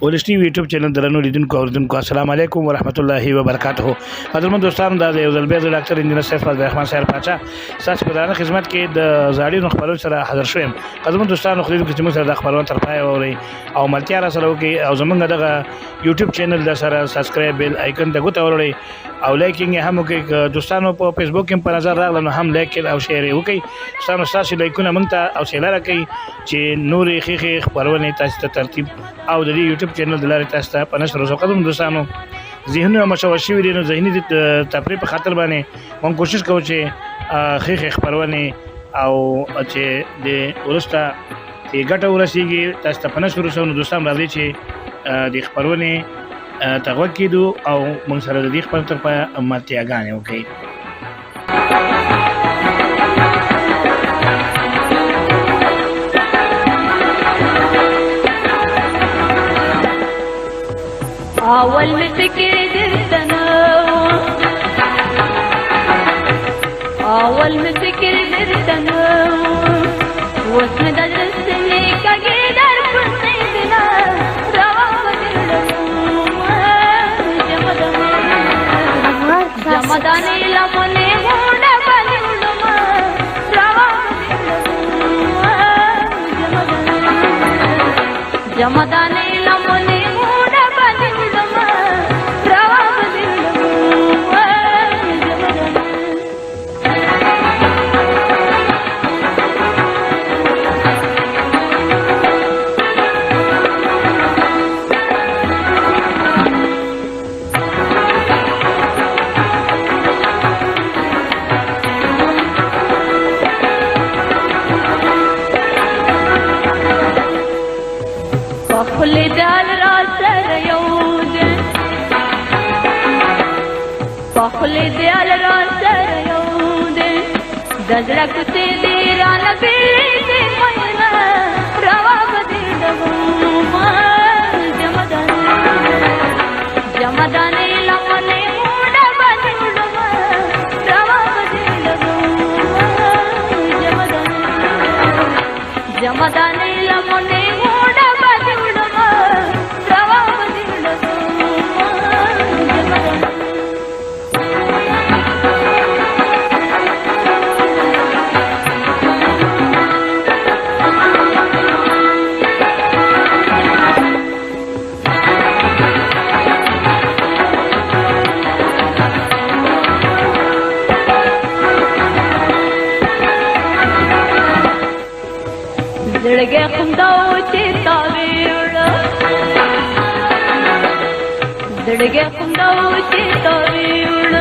ولش ټي وي یوټیوب چینل درنو لیدونکو اوریدونکو السلام علیکم ورحمت الله وبرکاته. قدرمن دوستانو دا یو ځل بیا د ډاکټر انجینر سیف الرحمن صاحب پاچا تاسو په دغه خدمت کې د زاړي خبرونو سره حاضر شوم. قدرمن دوستانو خو دې چې موږ سره د خبرونو تر پای اوري او ملتیا را سره وکي او زمونږ دغه یوټیوب چینل د سره سبسکرایب بیل آیکن ته ګوت اوري او لایکینګ هم وکي. دوستانو په فیسبوک کې په نظر راغله نو هم لایک او شیر وکي. تاسو لایکونه مونږ ته او شیر راکړئ چې نورې خېخې خبرونه تاسو ته ترتیب او د یوټیوب چینل د لارې تاسو ته په نشر وسو. قدم دوستانو ذهنونه مشوش شوي دي نو ذهني تفریح په خاطر باندې موږ کوشش کوو چې خېخې خبرونه او چې د ورسته چې ګټه ورسیږي تاسو ته په نشر وسو. نو دوستان راځي چې د خبرونه تغوږ کیدو او موږ سره د دې خبرو تر پای ملتیاګانې وکړي. اول فکر درتنا اول فکر درتنا واسم درسني كاجي در پرسيدنا روا جمداني لمني هونا بلما روا جمداني لمني پخلی دیال را سر یوده دزرک تی دیران بیلی دی مینا روا بدی دگو جمدانی لمنی مودا بدی دگو روا بدی دگو جمدانی لمنی مودا بدی دگو روا بدی دگو زړګي خونداو چې تاویړ زړګي خونداو چې تاویړ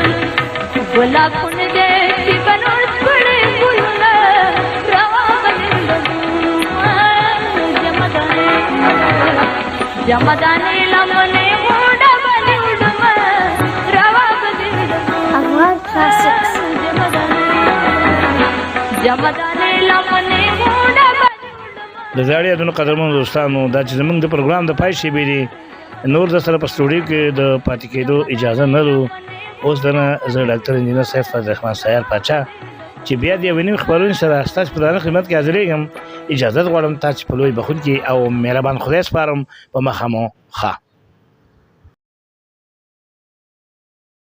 ګلاب کون دې چې بنور پړې ګلونه روا بدل جمداني لمنه موډه بدل روا بدل افغان کلاسیکس جمداني لمنه موډه د زاړي ادونو قدرمن دوستانو دا چې زمونږ د پروګرام د پای شي بیري نور د سره په سټوډیو کې د پاتې کېدو اجازه نه لرو. اوس دنه زه ډاکټر انجینر سیف الرحمن صاحب پاچا چې بیا د ونی خبرونه سره ستاسو په دغه خدمت کې حاضرېږم. اجازه غواړم تاسو په لوی بخون کې او مهربان خدای سپارم په مخامو ښه.